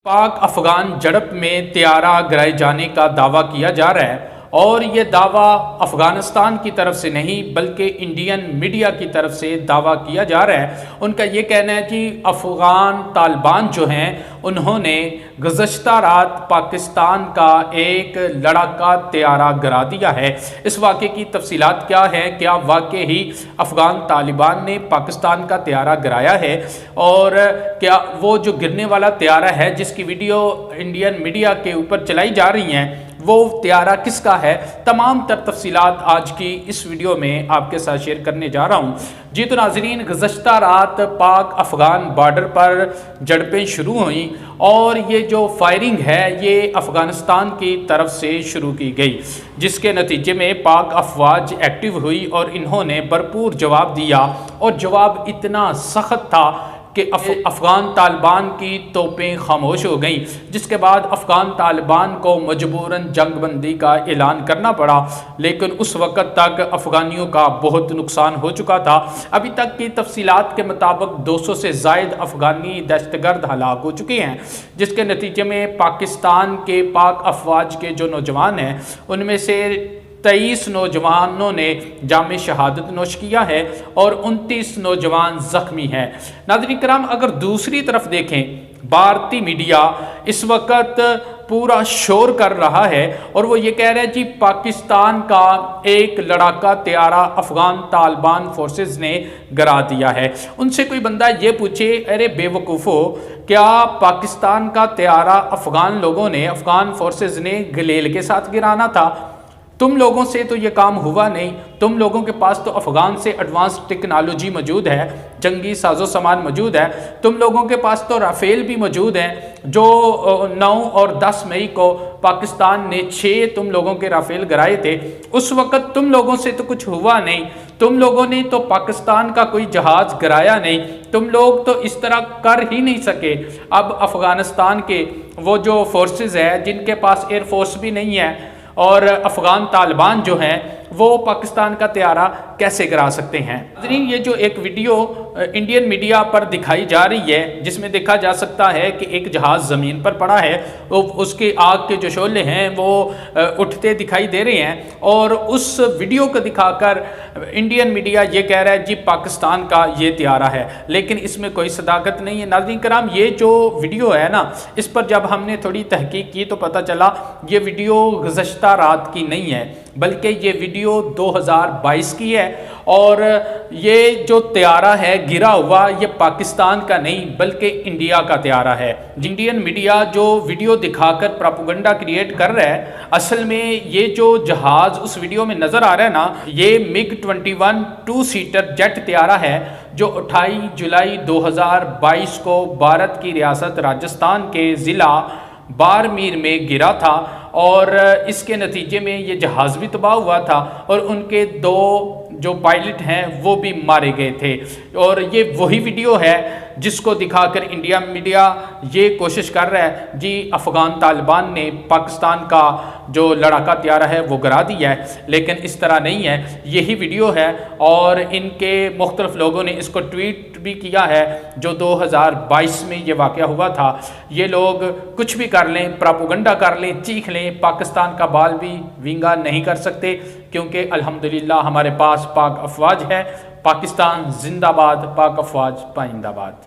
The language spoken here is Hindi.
पाक अफगान झड़प में तैयारा गिराए जाने का दावा किया जा रहा है और ये दावा अफगानिस्तान की तरफ से नहीं बल्कि इंडियन मीडिया की तरफ से दावा किया जा रहा है। उनका ये कहना है कि अफगान तालिबान जो हैं उन्होंने गुज़श्ता रात पाकिस्तान का एक लड़ाका तैयारा गिरा दिया है। इस वाक़े की तफसीलात क्या है, क्या वाकई ही अफगान तालिबान ने पाकिस्तान का तैयारा गिराया है और क्या वो जो गिरने वाला तैयारा है जिसकी वीडियो इंडियन मीडिया के ऊपर चलाई जा रही हैं वो तैयारा किसका है, तमाम तर तफसीलात आज की इस वीडियो में आपके साथ शेयर करने जा रहा हूँ। जी तो नाजरीन, गुज़श्ता रात पाक अफ़गान बॉर्डर पर झड़पें शुरू हुई और ये जो फायरिंग है ये अफ़गानिस्तान की तरफ से शुरू की गई, जिसके नतीजे में पाक अफवाज एक्टिव हुई और इन्होंने भरपूर जवाब दिया और जवाब इतना सख्त था कि अफ़गान तालिबान की तोपें खामोश हो गईं, जिसके बाद अफ़गान तालिबान को मजबूरन जंगबंदी का ऐलान करना पड़ा। लेकिन उस वक़्त तक अफ़गानियों का बहुत नुकसान हो चुका था। अभी तक की तफसीलात के मुताबिक 200 से ज़ायद अफ़गानी दहशतगर्द हलाक हो चुके हैं, जिसके नतीजे में पाकिस्तान के पाक अफवाज के जो नौजवान हैं उनमें से 23 नौजवानों ने जाम शहादत नोश किया है और 29 नौजवान ज़ख्मी हैं। नाज़रीन किराम, अगर दूसरी तरफ देखें, भारतीय मीडिया इस वक्त पूरा शोर कर रहा है और वो ये कह रहा है कि पाकिस्तान का एक लड़ाका तैयारा अफ़गान तालिबान फोर्सेस ने गिरा दिया है। उनसे कोई बंदा ये पूछे, अरे बेवकूफ़ो, क्या पाकिस्तान का तैयारा अफ़गान लोगों ने, अफ़गान फोर्सेस ने गलेल के साथ गिराना था? तुम लोगों से तो ये काम हुआ नहीं। तुम लोगों के पास तो अफ़गान से एडवांस टेक्नोलॉजी मौजूद है, जंगी साजो सामान मौजूद है। तुम लोगों के पास तो राफेल भी मौजूद हैं, जो 9 और 10 मई को पाकिस्तान ने 6 तुम लोगों के राफेल गिराए थे। उस वक़्त तुम लोगों से तो कुछ हुआ नहीं। तुम लोगों ने तो पाकिस्तान का कोई जहाज़ गिराया नहीं। तुम लोग तो इस तरह कर ही नहीं सके। अब अफ़गानिस्तान के वो जो फोर्सेस है जिनके पास एयरफोर्स भी नहीं है और अफ़गान तालिबान जो हैं वो पाकिस्तान का तैयारा कैसे गिरा सकते हैं? ये जो एक वीडियो इंडियन मीडिया पर दिखाई जा रही है जिसमें देखा जा सकता है कि एक जहाज़ ज़मीन पर पड़ा है, वो उसके आग के जो शोले हैं वो उठते दिखाई दे रहे हैं और उस वीडियो को दिखाकर इंडियन मीडिया ये कह रहा है जी पाकिस्तान का ये तैयारा है, लेकिन इसमें कोई सदाकत नहीं है। नाज़रीन कराम, ये जो वीडियो है ना, इस पर जब हमने थोड़ी तहकीक की तो पता चला ये वीडियो गुज़श्ता रात की नहीं है बल्कि ये वीडियो 2022 की है और ये जो तैयारा है गिरा हुआ ये पाकिस्तान का नहीं बल्कि इंडिया का तैयारा है। इंडियन मीडिया जो वीडियो दिखाकर प्रोपेगेंडा क्रिएट कर रहा है, असल में ये जो जहाज़ उस वीडियो में नज़र आ रहा है ना, ये MiG-21 2 सीटर जेट तैयारा है जो 28 जुलाई 2022 को भारत की रियासत राजस्थान के ज़िला बाड़मेर में गिरा था और इसके नतीजे में ये जहाज़ भी तबाह हुआ था और उनके 2 जो पायलट हैं वो भी मारे गए थे। और ये वही वीडियो है जिसको दिखाकर इंडिया मीडिया ये कोशिश कर रहा है जी अफ़गान तालिबान ने पाकिस्तान का जो लड़ाका तैयारा है वो गिरा दिया है, लेकिन इस तरह नहीं है। यही वीडियो है और इनके मुख्तलिफ लोगों ने इसको ट्वीट भी किया है जो 2022 में ये वाक़या हुआ था। ये लोग कुछ भी कर लें, प्रोपेगेंडा कर लें, चीख लें, पाकिस्तान का बाल भी विंगा नहीं कर सकते, क्योंकि अल्हम्दुलिल्लाह हमारे पास पाक अफवाज है। पाकिस्तान जिंदाबाद, पाक अफवाज पाइंदाबाद।